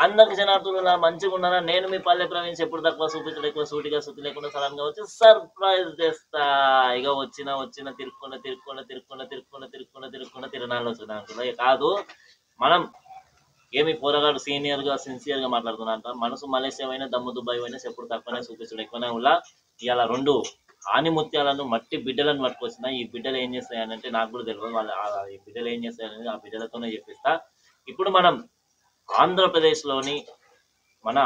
అందరికి జనార్దులా మంచిగా ఉన్నారా? నేను మీ పల్లె ప్రవీణ్. ఎప్పుడు తక్కువ చూపించడం ఎక్కువ సూటిగా సుత్తి లేకుండా సడన్ గా వచ్చి సర్ప్రైజ్ చేస్తా. ఇక వచ్చిన తిరునాళ్ళు వచ్చిన కాదు. మనం ఏమి పోరగాడు సీనియర్ గా సిన్సియర్ గా మాట్లాడుతున్నా అంట. మనసు మలేషియా దమ్ము దుబాయ్ అయినా ఎప్పుడు తక్కువనే చూపించడం ఎక్కువనే ఉల్లా. ఇలా రెండు ఆనిముత్యాలను మట్టి బిడ్డలను పట్టుకొచ్చిన. ఈ బిడ్డలు ఏం చేస్తాయనంటే నాకు కూడా తెలియదు. ఈ బిడ్డలు ఏం చేస్తాయనేది ఆ బిడ్డలతోనే చెప్పిస్తా. ఇప్పుడు మనం ఆంధ్రప్రదేశ్లోని మన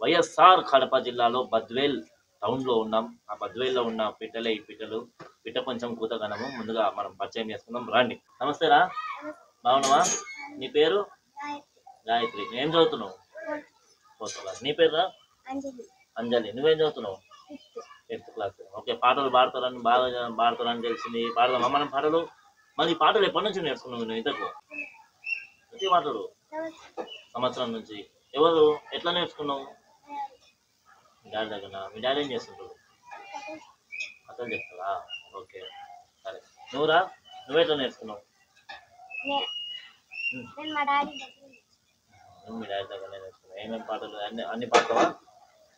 వైఎస్ఆర్ కడప జిల్లాలో బద్వేల్ టౌన్లో ఉన్నాం. ఆ బద్వేల్లో ఉన్న పిట్టలే ఈ పిట్టలు. పిట్ట కొంచెం కూతగనము. ముందుగా మనం పరిచయం చేసుకుందాం, రండి. నమస్తే రా, బాగున్నావా? నీ పేరు? గాయత్రి. ఏం చదువుతున్నావు? Fourth class. నీ పేరు రా? అంజలి. నువ్వేం చదువుతున్నావు? 5th class. ఓకే. పాటలు బాగా పాడతారని తెలిసింది. పాడదామా మనం పాటలు? మరి ఈ పాటలు ఎప్పటి నుంచి నేర్చుకున్నావు నువ్వు? ఇంతకు ప్రతి పాటలు సంవత్సరం నుంచి. ఎవరు ఎట్లా నేర్చుకున్నావు? మీ డాడీ దగ్గర. మీ డాడీ ఏం చేస్తుంటారు? కథలు చెప్తావా? ఓకే, సరే. నువ్వురా, నువ్వెట్లా నేర్చుకున్నావు? మీ డాడీ దగ్గర నేర్చుకున్నావు. ఏమేమి పాటలు? అన్ని పాడతావా?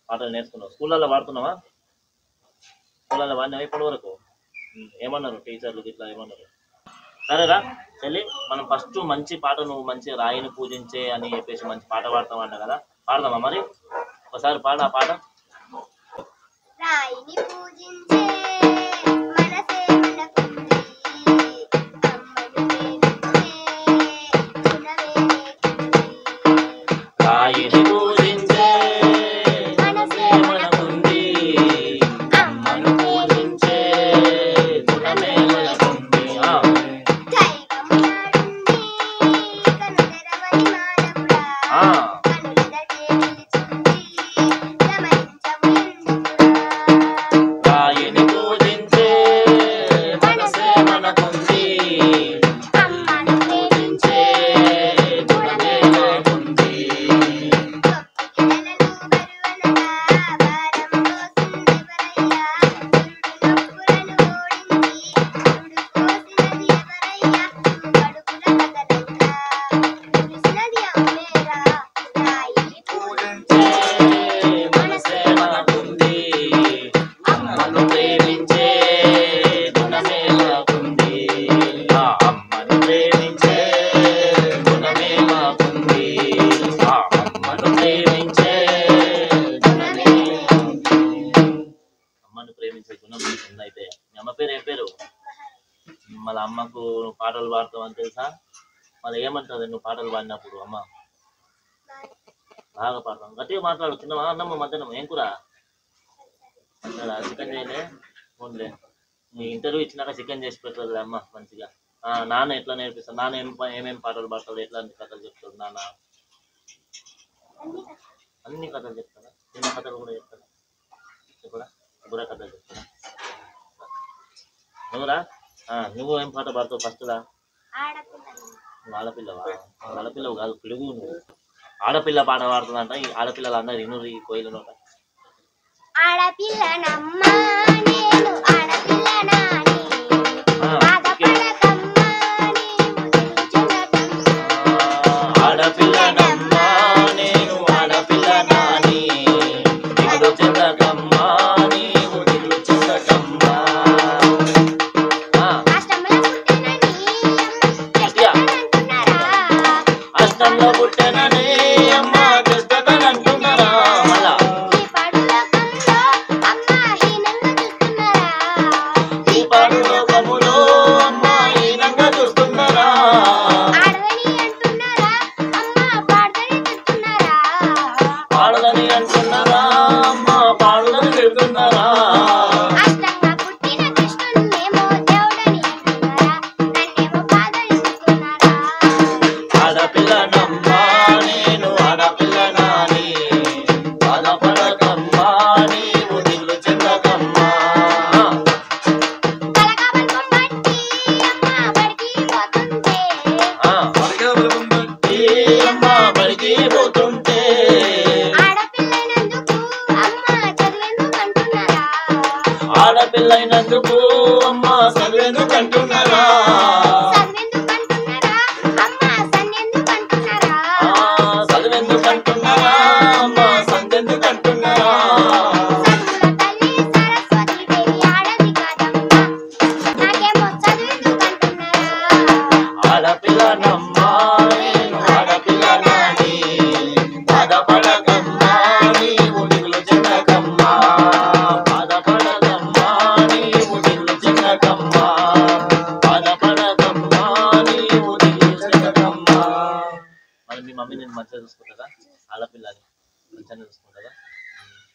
పాటలు నేర్చుకున్నావు. స్కూళ్ళల్లో పాడుతున్నావా? స్కూళ్ళల్లో పాడినావా ఇప్పటి వరకు? ఏమన్నారు టీచర్లు ఇట్లా ఏమన్నారు? సరేరా చెల్లి, మనం ఫస్ట్ మంచి పాట, నువ్వు మంచి రాయిని పూజించే అని చెప్పేసి మంచి పాట పాడతామంట కదా, పాడదామా మరి? ఒకసారి పాడ ఆ పాట. రాయిని పూజించే మనసే మనకుంది, రాయిని పూజించే మనసే మనకుంది, అమ్మను పూజించే గుణమే మనకుంది. రాయిని పూజించే మనసే మనకుంది, అమ్మను పూజించే గుణమే మనకుంది. ప్రేమించే గుణం అయితే. మీ అమ్మ పేరు ఏం పేరు? మళ్ళీ అమ్మకు పాటలు పాడతావు అని తెలుసా? మళ్ళీ ఏమంటుంది నువ్వు పాటలు పాడినప్పుడు? అమ్మ బాగా పాడతాం. గట్టిగా మాట్లాడు. తిన్నావా అన్నమ్మ? మధ్యాహ్నం ఏం కూర? చికెన్ చేయలే? ఫోన్లే. నీ ఇంటర్వ్యూ ఇచ్చినాక చికెన్ చేసి పెట్టదు అమ్మ మంచిగా. నాన్న ఎట్లా నేర్పిస్తాడు? నాన్న ఏమేమి పాటలు పాడతాడు? ఎట్లాంటి కథలు చెప్తాడు నాన్న? అన్ని కథలు చెప్తాడా? చిన్న కథలు కూడా చెప్తాడా? చెప్పడా? బుర్ర కథలు చెప్తాడా? నువ్వురా, నువ్వు ఏం పాట పాడతావు ఫస్ట్లా? నువ్వు ఆడపిల్లవా? ఆడపిల్లవు కాదు, పిడుగు. నువ్వు ఆడపిల్ల పాట పాడుతుందంట. ఈ ఆడపిల్లలు అందరు ఇనురు ఈ కోయిల నోట. ఆడపిల్లనమ్మా నేను ఆడపిల్లనాని, ఆడపిల్లనమ్మా నేను ఆడపిల్లనాని, దిగులు చెందకమ్మా నీవు దిగులు చెందకమ్మా. అష్టంలో పుట్టెనని అమ్మ కష్టతనంటున్నారా? మళ్ళా ఈ పాడు లోకములో అమ్మ హీనంగా చూస్తున్నారా? పాడదని అంటున్నారా? అమ్మ పాడుదని తిడుతున్నారా? ఆడపిల్లనమ్మా నేను ఆడపిల్లనాని, బాధపడకమ్మా నీవు దిగులు చెందకమ్మా. అమ్మ బడికి పోతుంటే ఆడపిల్లైనందుకు అమ్మ చదివేందుకంటున్నారా? చదివేందుకంటున్నారా? సందెందుకు అంటున్నారా అమ్మ సందెందుకు అంటున్నారా ఆడపిల్లనమ్మా నేను ఆడపిల్లనాని బాధపడకమ్మా నీవు దిగులు చెందకమ్మా బాధపడకమ్మా నీవు దిగులు చెందకమ్మా బాధపడకమ్మా నీవు దిగులు చెందకమ్మా. మరి మీ మమ్మీ నేను మంచిగా చూసుకుంటుందా ఆడపిల్లని మంచిగా చూసుకుంటుందా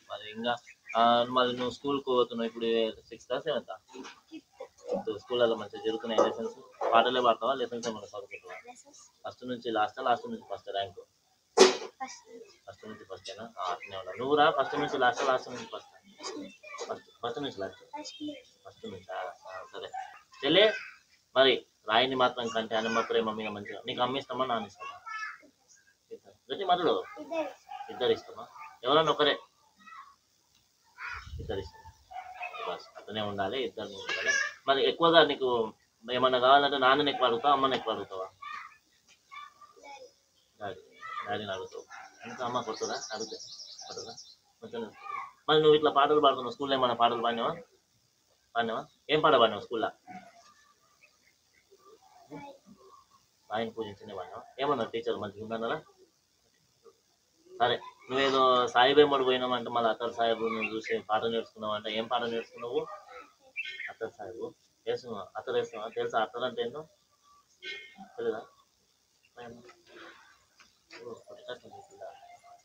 మరి ఇంకా మరి నువ్వు స్కూల్కి పోతున్నావు ఇప్పుడు 6th 7th స్కూల్లో మంచిగా జరుగుతున్నాయి లెసన్స్ పాటలే పాడతావా లెసన్స్ ఏమన్నా చదువుకుంటావా ఫస్ట్ నుంచి లాస్ట్ నుంచి ఫస్ట్ ర్యాంకు ఫస్ట్ నుంచి ఫస్టేనా అట్నే ఉన్నా నువ్వు రా ఫస్ట్ నుంచి లాస్ట్ నుంచి ఫస్ట్ నుంచి లాస్ట్ ఫస్ట్ నుంచి సరే చెల్లి మరి రాయిని మాత్రం కంటే అన్నమ్మ ప్రేమ మీద మంచిగా నీకు అమ్మ ఇస్తామా నాన్న ఇస్తామా గట్టి మరలు ఇద్దరు ఇస్తామా ఎవరన్నా ఒకరే ఇద్దరు ఇస్తాం బస్ అతనే ఉండాలి ఇద్దరు ఉండాలి. మరి ఎక్కువగా నీకు ఏమన్నా కావాలంటే నాన్నని ఎక్కువ అడుగుతావా అమ్మని ఎక్కువ అడుగుతావా డాడీని అడుగుతావు ఇంకా అమ్మ కొడుతుందా అడిగితే కొడుతుందా మంచిగా. మరి నువ్వు ఇట్లా పాటలు పాడుతున్నావు స్కూల్లో ఏమన్నా పాటలు పాడినావా ఏం పాట పాడినావు స్కూల్లో ఆయన పూజించనే పాడినావా ఏమన్నా టీచర్ మంచిగా ఉందన్నారా సరే నువ్వేదో సాయిబేమడు పోయినావంటే మళ్ళీ అత్తర్ సాహెబ్ నువ్వు చూసి పాట నేర్చుకున్నావు అంటే ఏం పాట నేర్చుకున్నావు అత్తర్ సాహెబ్ వేస్తున్నావా అత్తర్ వేస్తున్నావా తెలుసా అత్తర్ అంటే ఏంటో తెలీదా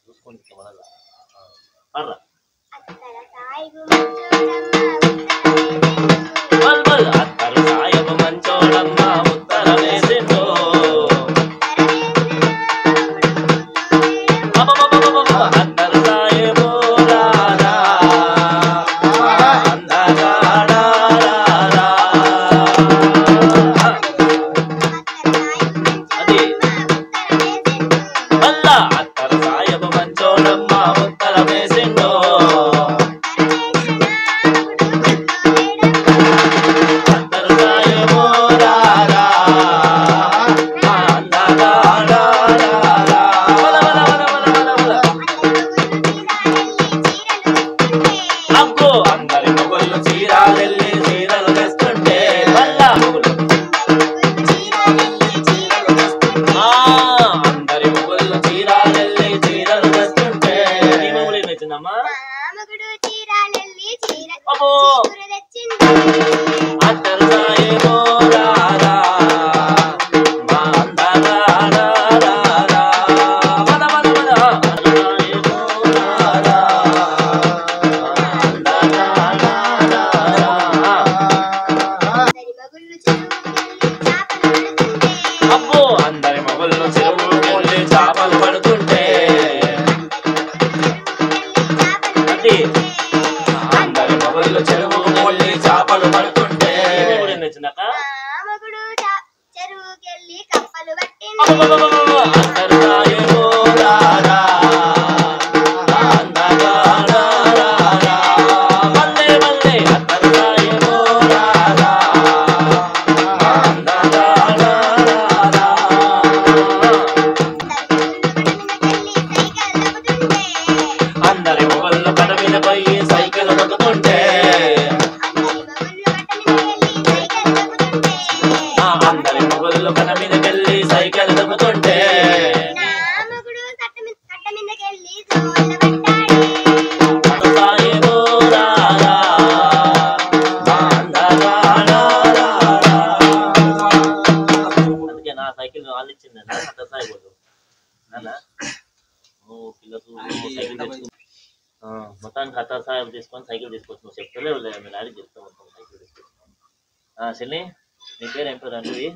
చూసుకుంటే మనలా పాడరా అత్తర్ సాహెబ్ మంచోడమ్మ ఉత్తర వేసిందో అత్తర్ సాహెబ్ రారా అది మళ్ళా అత్తర్ సాహెబ్ మంచోడమ్మ ఉత్తర వేసిందో అత్తర్ సాహెబ్ రారా అగ్గో అందరి మొగళ్ళు చీరాలెల్లి చీరలు తెస్తుంటే మళ్ళా అందరి మొగళ్ళు చీరాలెల్లి చీరలు తెస్తుంటే నీ మొగుడు ఏం తెచ్చిందమ్మా అబ్బో అత్తర్ సాహెబ్ రారా మా అందరా రారా మన అత్తర్ సాహెబ్ రారా అబ్బో అందరి మొగళ్ళు చెరువుకెళ్ళి చేపలు పడుతుంటే అది అందరి మొగళ్ళు చెరువుకెళ్ళి చేపలు పడుతుంటే వచ్చిందాక అత్తర్ సాహెబ్ రారా మల్లె మల్లె అత్తర్ సాహెబ్ రారా అందరి మొగళ్ళు కట మీద పోయి సైకిల్ దొక్కుతుంటే అందరి మొగళ్ళు కట మీదకెళ్ళి సైకిల్ దొక్కుతుంటే అత్తర్ సాహెబ్ రారా అందుకే నా సైకిల్ వాళ్ళు ఇచ్చిందండి అత్తర్ సాహెబ్ నాన్న పిల్లలు సైకిల్ తెచ్చుకుని మొత్తానికి అత్తర్ సాహెబ్ తీసుకొని సైకిల్ తీసుకొచ్చి నువ్వు చెప్తలేవు లేదా మీ డాడీ చెప్తా మొత్తం సైకిల్ తీసుకొచ్చి చెల్లి నీ పేరు ఏం పేరు అంటే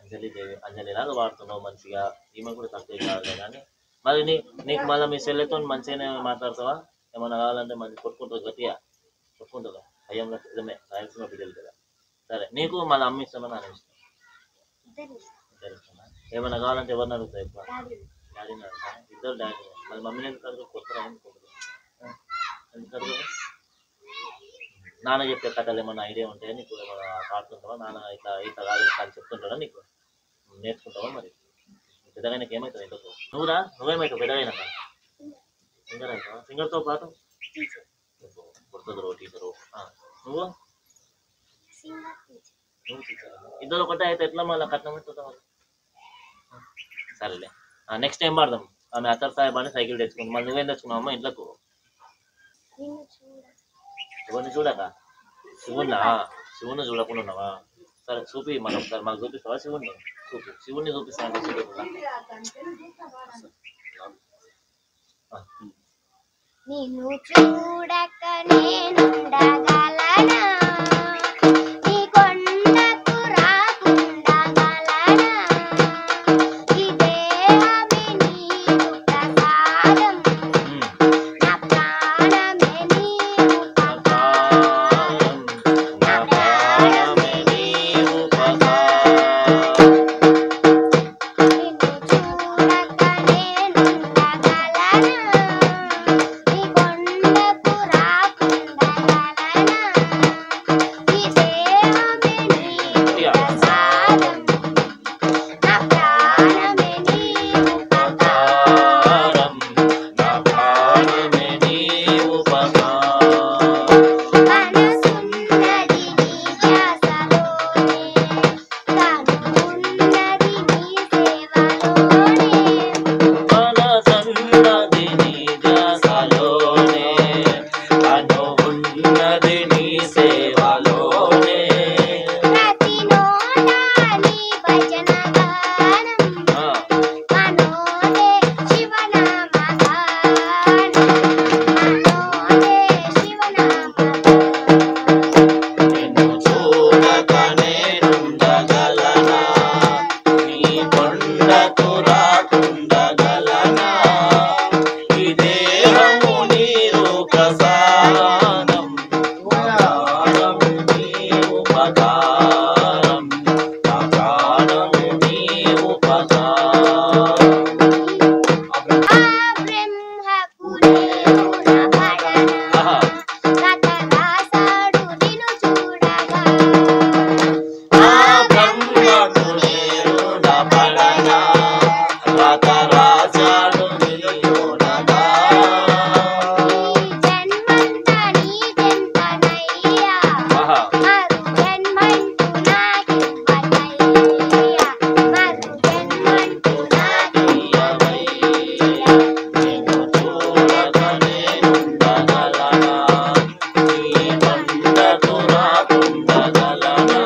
అంజలి దేవి అంజలి లాగా వాడుతున్నావు మంచిగా ఈమె కూడా తక్కువ కాదు కానీ మరి నీకు మళ్ళీ మీ చెల్లెతో మంచిగానే మాట్లాడతావా ఏమన్నా కావాలంటే మంచి కొట్టుకుంటావు గట్టిగా కొట్టుకుంటుందా అయ్యంలో నిజమే రాయలసీమ బిడ్డలు కదా సరే నీకు మళ్ళీ అమ్మ ఇస్తామా నాన్న ఇష్టం ఇద్దరు ఇష్టమా ఏమన్నా కావాలంటే ఎవరిని అడుగుతావు ఎక్కువ డాడీని అడుగుతా ఇద్దరు డాడీ మళ్ళీ మమ్మీని ఎందుకు అడుగు కొత్తరా ఎందుకు అడుగు నాన్న చెప్పే కథలు ఏమన్నా ఐడియా ఉంటే నీకు ఏమన్నా పాడుతుంటావా నాన్న ఇట్లా ఇట్లా కాదు ఇట్లా చెప్తుంటాడా నీకు నేర్చుకుంటావా మరి పెద్దగా ఏమవుతావు ఇంట్లో నువ్వురా నువ్వేమవుతావు పెద్దగైనాక సింగర్ అవుతావా సింగర్తో పాటు కొడుతుందో టీచరు నువ్వు నువ్వు టీచర్ ఇద్దరు ఒకటే అయితే ఎట్లా మళ్ళీ కట్నం పెట్టుకుంటావు సరేలే నెక్స్ట్ టైం పాడదాం ఆమె అత్తర్ సాహెబ్ అని సైకిల్ తెచ్చుకుంది మళ్ళీ నువ్వేం తెచ్చుకున్నావు అమ్మ ఇంట్లోకు ఎవరిని చూడక శివున్నా శివుని చూడకుండా ఉన్నావా సరే చూపి మనం ఒకసారి మాకు చూపిస్తావా శివుణ్ణి శివుణ్ణి చూపిస్తాను నిన్ను చూడక నేనుండగలనా నీ కొండకు రాకుండగలనా ఈ దేహమే నీకు ప్రసాదం నా ప్రాణమే నీవు పకారం నా ప్రాణమే నీవు పకారం నిన్ను చూడక నేనుండగలనా నీ కొండకు రాకుండగలనా ఈ దేహమే నీకు ప్రసాదం నా ప్రాణమే నీవు పకారం నా ప్రాణమే నీవు పకారం మనసున్నది నీ ధ్యాసలోనే కనున్నది నీ సేవలోనే మనసన్నది నీ ధ్యాసలోనే అనున్నది నీ సేవలోనే ప్రతి నోట నీ భజన గానం మనోదే శివనామ గానం మనోదే శివనామ గానం నిన్ను చూడక నేనుండగలనా నీ కొండకు రాకుండగలనా ఈ దేహము నీరు ప్రసాదం నా ప్రాణము నీవు పకారం నా ప్రాణము నీవు పకారం ఆ బ్రహ్మకు దేవున పడన కథ రాసాడు నిన్ను చూడగా ఆ బ్రహ్మకు నేరున పడనా రాత రాజాడు నిలుచునగా ఈ జన్మంతా నీ జంటనయ్యా మరు జన్మంటూ నాకివ్వనయ్యా మరు జన్మంటూ నాకివ్వనయ్యా నిన్ను చూడక నేనుండగలనా నీ కొండకు రాకుండగలనా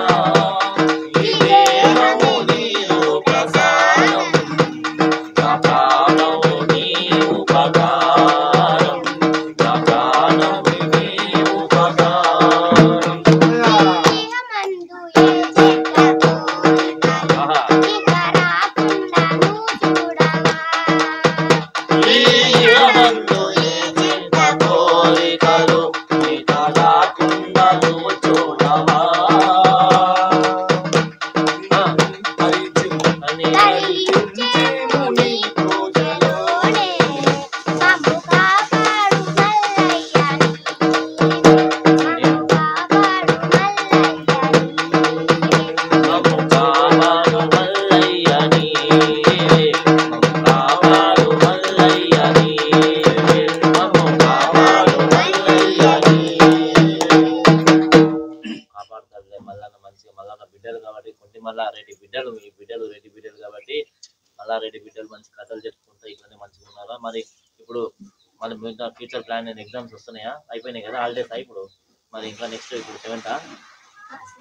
ఈ దేహము నీవు ప్రసాదం నా ప్రాణము నీవు పకారం నా ప్రాణము నీవు పకారం దేహమందు ఏ చెడ్డ కోరికలు ఇక రాకుండా నువ్వు చూడవా ఈ యుగమందు ఏ చిన్న కోరికలు ఇక రాకుండా నువ్వు చూడవా ధరించేము నీ పూజలోనే మమ్ము కాపాడు మల్లయ్య నీవే మమ్ము కాపాడు మల్లయ్య నీవే మమ్ము కాపాడు మల్లయ్య నీవే మమ్ము కాపాడు మల్లయ్య నీవే మమ్ము కాపాడు మల్లయ్య నీవే కాపాడుతారులే మల్లన్న మంచిగా మల్లన్న బిడ్డలు కాబట్టి కొంటి మల్లారెడ్డి బిడ్డలు మీ బిడ్డలు రెడ్డి బిడ్డలు కాబట్టి మల్లారెడ్డి బిడ్డలు మంచి కథలు చెప్పుకుంటా ఇట్లనే మంచిగా ఉన్నారా మరి ఇప్పుడు మళ్ళీ మిగతా ఫ్యూచర్ ప్లాన్ ఎగ్జామ్స్ వస్తున్నాయా అయిపోయినాయి కదా హాలిడేస్ ఇప్పుడు మరి ఇంకా నెక్స్ట్ ఇప్పుడు 7th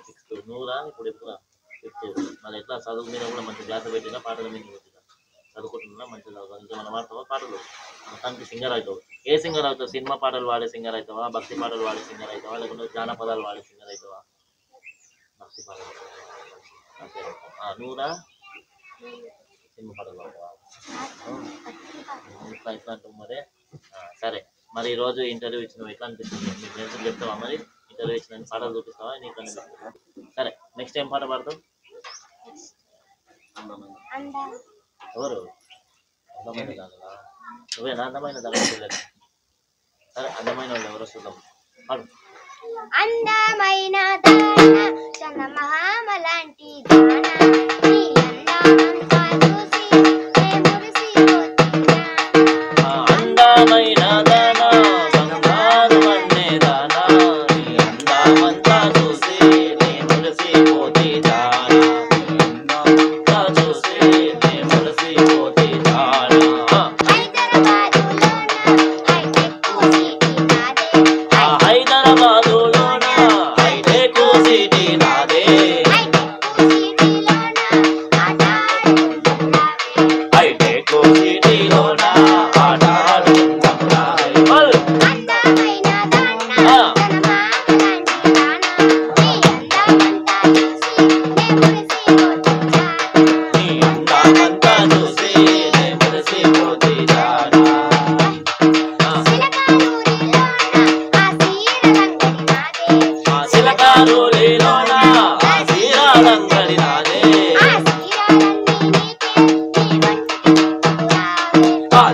6th నువ్వురా ఇప్పుడు ఎప్పుడు 5th మరి ఎట్లా చదువు మీద కూడా మంచి క్లాస్ పెట్టినా పాటల మీద పెట్టినా చదువుకుంటున్నా మంచిగా చదువుతావు ఇంకా మనం వాడతావా పాటలు మొత్తానికి సింగర్ అవుతావు ఏ సింగర్ అవుతావు సినిమా పాటలు వాడే సింగర్ అవుతావా భక్తి పాటలు వాడే సింగర్ అవుతావా లేకుంటే జానపదాలు వాడే సింగర్ అవుతావా భక్తి పాటలు అంతే నువ్వురా సినిమా పాటలు పాడతావా ఇట్లా ఇట్లా అంటావు మరి సరే మరి ఈరోజు ఇంటర్వ్యూ ఇచ్చినావు ఎట్లా అనిపిస్తుంది మీ ఫ్రెండ్స్కి చెప్తావా మరి ఇంటర్వ్యూ ఇచ్చిన పాటలు చూపిస్తావా నీకు సరే నెక్స్ట్ ఏం పాట పాడతావు ఎవరు అందమైన దానిలా నువ్వేనా అందమైన దాని పిల్లలు సరే అందమైన వాళ్ళు ఎవరో చూద్దాం పాడు అందమైన దాన చందమామ లాంటి దాన నీ అందామంతా చూసి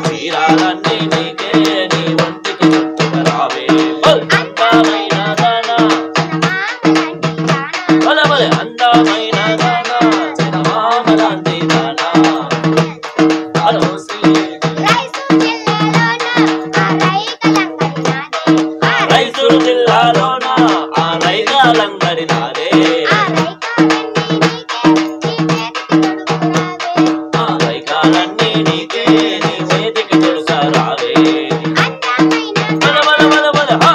చీరాలన్నీ నీకే నీ ఒంటికి చుట్టుకురావే అందమైన దానా భలే భలే అందమైన దానా చందమామ లాంటి దానా రైతుల జిల్లాలోన ఆ రైగాలంగడి నాదే ఆ రైగాలన్నీ నీకే నీ చేతికి తెలుసా రావే బల బల బల బల హా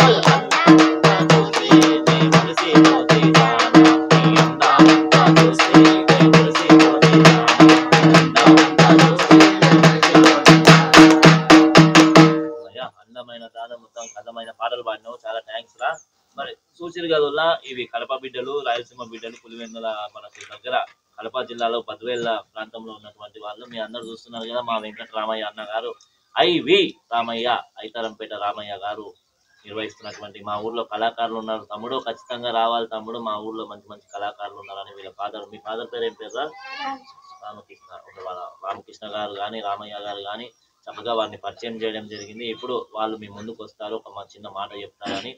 అంతా చూసి నీ మురిసిపోతే దానా నీ అందామంతా చూసి నీ మురిసిపోతే దానా అందామంతా చూసి అయ్యా అందమైన దాన మొత్తం అందమైన పాటలు పాడినావు చాలా థ్యాంక్స్ రా. మరి చూసిరు కదల్లా ఇవి కడప బిడ్డలు రాయలసీమ బిడ్డలు పులివెందుల మనకి దగ్గర కడప జిల్లాలో బద్వేళ్ళ ప్రాంతంలో ఉన్నటువంటి వాళ్ళు మీ అందరు చూస్తున్నారు కదా. మా వెంకట రామయ్య అన్న గారు ఐవి రామయ్య ఐతారంపేట రామయ్య గారు నిర్వహిస్తున్నటువంటి మా ఊర్లో కళాకారులు ఉన్నారు. తమ్ముడు ఖచ్చితంగా రావాలి తమ్ముడు, మా ఊర్లో మంచి మంచి కళాకారులు ఉన్నారని వీళ్ళ ఫాదర్, మీ ఫాదర్ పేరు ఏం పేరు సార్? రామకృష్ణ. రామకృష్ణ గారు కానీ రామయ్య గారు కానీ చక్కగా వారిని పరిచయం చేయడం జరిగింది. ఇప్పుడు వాళ్ళు మీ ముందుకు వస్తారు, ఒక మా చిన్న మాట చెప్తారని.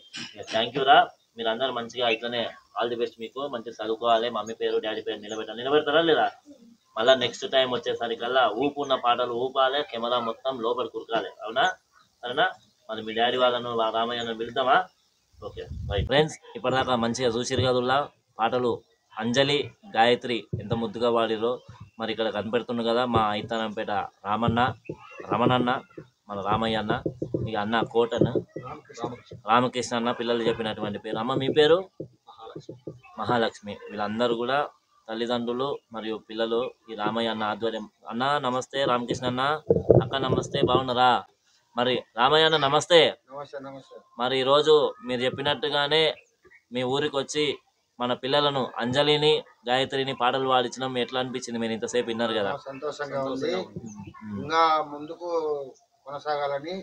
థ్యాంక్ యూ రా. మీరు అందరు మంచిగా ఇట్లనే ఆల్ ది బెస్ట్. మీకు మంచిగా చదువుకోవాలి, మమ్మీ పేరు డాడీ పేరు నిలబెడతారా లేదా? మళ్ళీ నెక్స్ట్ టైం వచ్చేసరికల్లా ఊపున్న పాటలు ఊపాలి, కెమెరా మొత్తం లోపల కురకాలి. అవునా? సరేనా? మరి మీ డాడీ వాళ్ళను రామయ్యను పిలుద్దామా? ఓకే రైట్ ఫ్రెండ్స్, ఇప్పటిదాకా మంచిగా చూసిరు కదుల్లా పాటలు. అంజలి గాయత్రి ఎంత ముద్దుగా పాడిరో. మరి ఇక్కడ కనిపెడుతుంది కదా మా ఐతానంపేట రమణన్న, మన రామయ్య అన్న, ఇక అన్న కోటన్ రామకృష్ణ అన్న, పిల్లలు చెప్పినటువంటి పేరు. అమ్మ మీ పేరు? మహాలక్ష్మి. వీళ్ళందరూ కూడా తల్లిదండ్రులు మరియు పిల్లలు ఈ రామయ్య అన్న ఆధ్వర్యం. అన్న నమస్తే, రామకృష్ణ అన్న అక్క నమస్తే, బాగున్నారా? మరి రామయ్య అన్న నమస్తే. మరి ఈరోజు మీరు చెప్పినట్టుగానే మీ ఊరికి వచ్చి మన పిల్లలను అంజలిని గాయత్రిని పాటలు పాడించడం ఎట్లా అనిపించింది? మీరు ఇంతసేపు విన్నారు కదా. సంతోషంగా ఉంది, ఇంకా ముందుకు కొనసాగాలని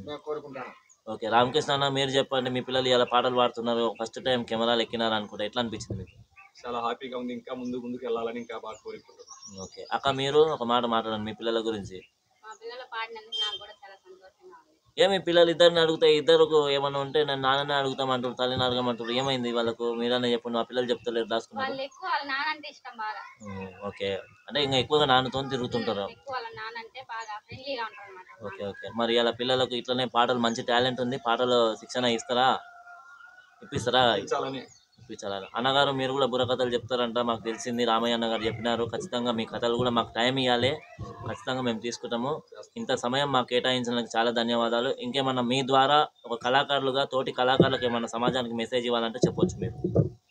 మేము కోరుకుంటాను. ఓకే రామకృష్ణ అన్న మీరు చెప్పండి, మీ పిల్లలు ఇలా పాటలు పాడుతున్నారు, ఫస్ట్ టైం కెమెరాలు ఎక్కినారు అనుకుంటా, ఎట్లా అనిపించింది మీకు? చాలా హ్యాపీగా ఉంది, ఇంకా ముందుకు వెళ్ళాలని ఇంకా బాగా కోరుకుంటున్నాను. ఓకే అక్క మీరు ఒక మాట మాట్లాడండి మీ పిల్లల గురించి. ఏమి పిల్లలు ఇద్దరిని అడిగితే ఇద్దరుకు ఏమన్నా ఉంటే నేను నాన్ననే అడుగుతామంటారు, తల్లిని అడగమంటారు, ఏమైంది వాళ్ళకు? మీరన్నా చెప్పండి, మా పిల్లలు చెప్తలేరు దాచుకున్నారు. ఓకే అంటే ఇంకా ఎక్కువగా నాన్నతో తిరుగుతుంటారు. ఓకే ఓకే మరి ఇలా పిల్లలకు ఇట్లనే పాటలు మంచి టాలెంట్ ఉంది, పాటలు శిక్షణ ఇస్తారా? ఇప్పిస్తారా? ఇప్పించాలి. అన్నగారు మీరు కూడా బుర్రకథలు చెప్తారంట, మాకు తెలిసింది. రామయ్య అన్న గారు చెప్పినారు. ఖచ్చితంగా మీ కథలు కూడా మాకు టైం ఇవ్వాలి, ఖచ్చితంగా మేము తీసుకుంటాము. ఇంత సమయం మాకు కేటాయించినందుకు చాలా ధన్యవాదాలు. ఇంకేమన్నా మీ ద్వారా ఒక కళాకారులుగా తోటి కళాకారులకు ఏమన్నా సమాజానికి మెసేజ్ ఇవ్వాలంటే చెప్పొచ్చు మీరు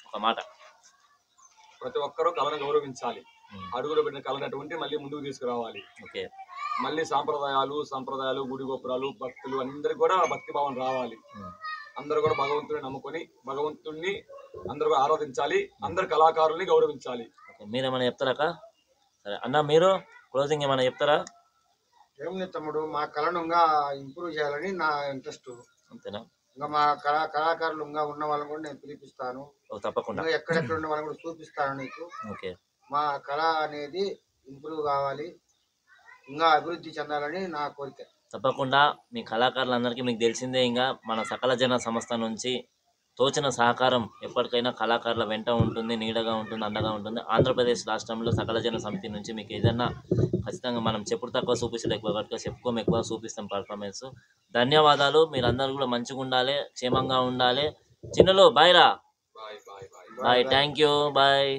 ఒక మాట. ప్రతి ఒక్కరూ కళను గౌరవించాలి, అడుగులో పెట్టిన కళనటువంటి మళ్ళీ ముందుకు తీసుకురావాలి. ఓకే మళ్ళీ సంప్రదాయాలు గుడి గోపురాలు భక్తులు అందరికి కూడా భక్తి భావం రావాలి. అందరూ కూడా భగవంతుని నమ్ముకొని భగవంతుణ్ణి అందరూ ఆరాధించాలి, అందరు కళాకారుల్ని గౌరవించాలి. మీరేమైనా చెప్తారా? సరే అన్న మీరు క్లోజింగ్ ఏమైనా చెప్తారా? ఏం లేదు తమ్ముడు, మా కళను ఇంకా ఇంప్రూవ్ చేయాలని నా ఇంట్రెస్ట్. అంతేనా? ఇంకా మా కళాకారులు ఇంకా ఉన్న వాళ్ళని కూడా నేను పిలిపిస్తాను, తప్పకుండా ఎక్కడెక్కడ ఉన్న వాళ్ళని కూడా చూపిస్తాను నీకు. ఓకే మా కళ అనేది ఇంప్రూవ్ కావాలి, ఇంకా అభివృద్ధి చెందాలని నా కోరిక. తప్పకుండా మీ కళాకారులందరికీ మీకు తెలిసిందే, ఇంకా మన సకల జన సంస్థ నుంచి తోచిన సహకారం ఎప్పటికైనా కళాకారుల వెంట ఉంటుంది, నీడగా ఉంటుంది, అండగా ఉంటుంది. ఆంధ్రప్రదేశ్ రాష్ట్రంలో సకల జన సమితి నుంచి మీకు ఏదైనా ఖచ్చితంగా మనం చెప్పుడు తక్కువ చూపిస్తాం, ఎక్కువ కట్టుగా చెప్పుకోము, ఎక్కువ చూపిస్తాం పర్ఫార్మెన్స్. ధన్యవాదాలు. మీరందరూ కూడా మంచిగా ఉండాలి, క్షేమంగా ఉండాలి. చిన్నలు బాయ్ రా. Bye thank you bye.